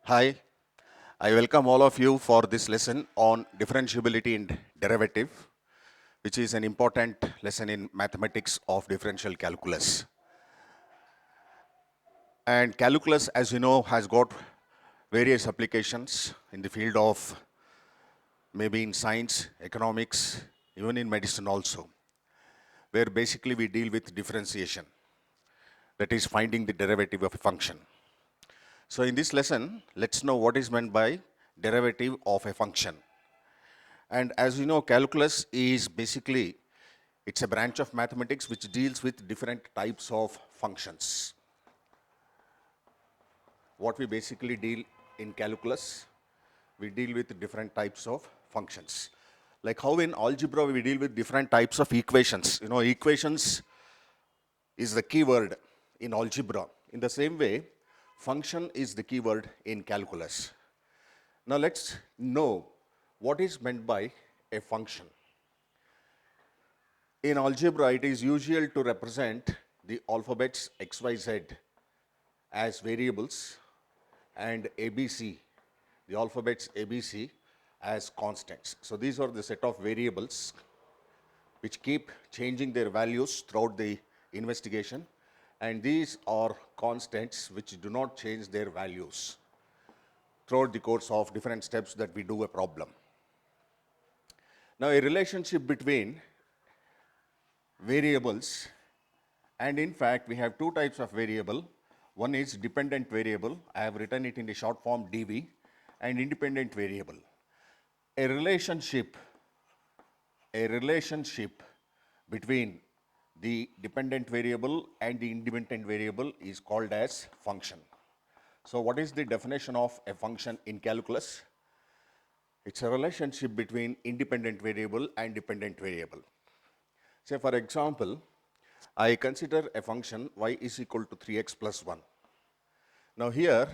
Hi, I welcome all of you for this lesson on differentiability and derivative, which is an important lesson in mathematics of differential calculus. And calculus, as you know, has got various applications in the field of maybe in science, economics, even in medicine also, where basically we deal with differentiation, that is finding the derivative of a function. So in this lesson, let's know what is meant by derivative of a function. And as you know, calculus is basically, it's a branch of mathematics which deals with different types of functions. What we basically deal in calculus, we deal with different types of functions. Like how in algebra we deal with different types of equations. You know, equations is the keyword in algebra. In the same way, function is the keyword in calculus. Now let's know what is meant by a function. In algebra, it is usual to represent the alphabets XYZ as variables and ABC, the alphabets ABC as constants. So these are the set of variables which keep changing their values throughout the investigation, and these are constants which do not change their values throughout the course of different steps that we do a problem. Now a relationship between variables, and in fact we have two types of variable. One is dependent variable, I have written it in the short form dv, and independent variable. A relationship between the dependent variable and the independent variable is called as function. So what is the definition of a function in calculus? It's a relationship between independent variable and dependent variable. Say for example, I consider a function y is equal to 3x plus 1. Now here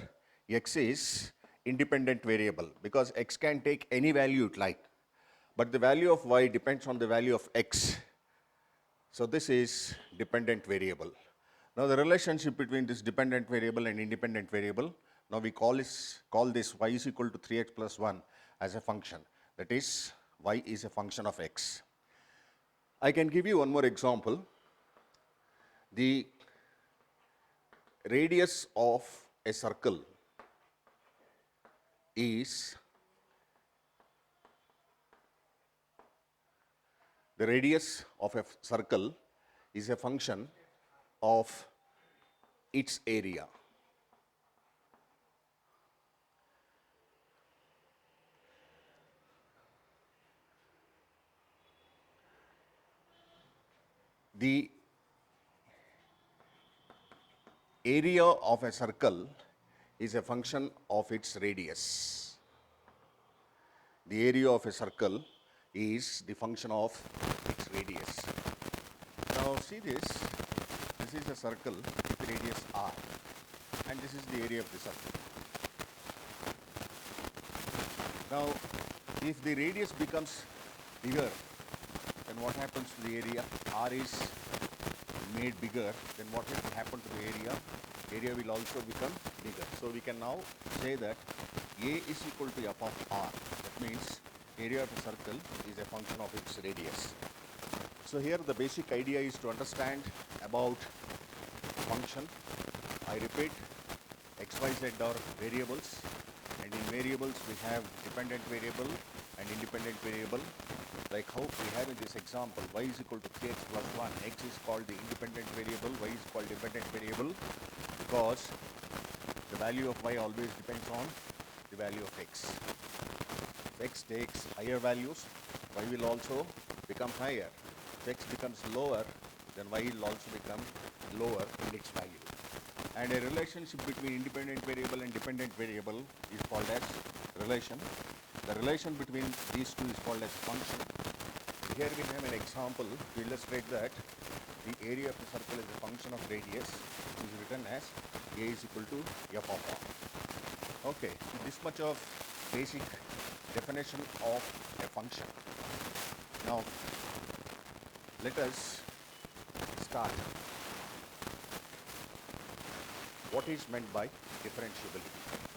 x is independent variable because x can take any value it like, but the value of y depends on the value of x. So this is dependent variable. Now the relationship between this dependent variable and independent variable, now we call this y is equal to 3x plus 1 as a function. That is, y is a function of x. I can give you one more example. The radius of a circle is the radius of a circle is a function of its area. The area of a circle is a function of its radius. The area of a circle is the function of its radius. Now see this is a circle with radius r, and this is the area of the circle. Now if the radius becomes bigger, then what happens to the area? R is made bigger, then what will happen to the area? Area will also become bigger. So we can now say that A is equal to f of r. That means area of a circle is a function of its radius. So here the basic idea is to understand about function. I repeat, x, y, z are variables, and in variables we have dependent variable and independent variable. Like how we have in this example, y is equal to 3x plus 1, x is called the independent variable, y is called dependent variable, because the value of y always depends on the value of x. If x takes higher values, y will also become higher. If x becomes lower, then y will also become lower in its value. And a relationship between independent variable and dependent variable is called as relation. The relation between these two is called as function. Here we have an example to illustrate that the area of the circle is a function of radius, which is written as A is equal to f of r. Okay, this much of basic definition of a function. Now let us start. What is meant by differentiability?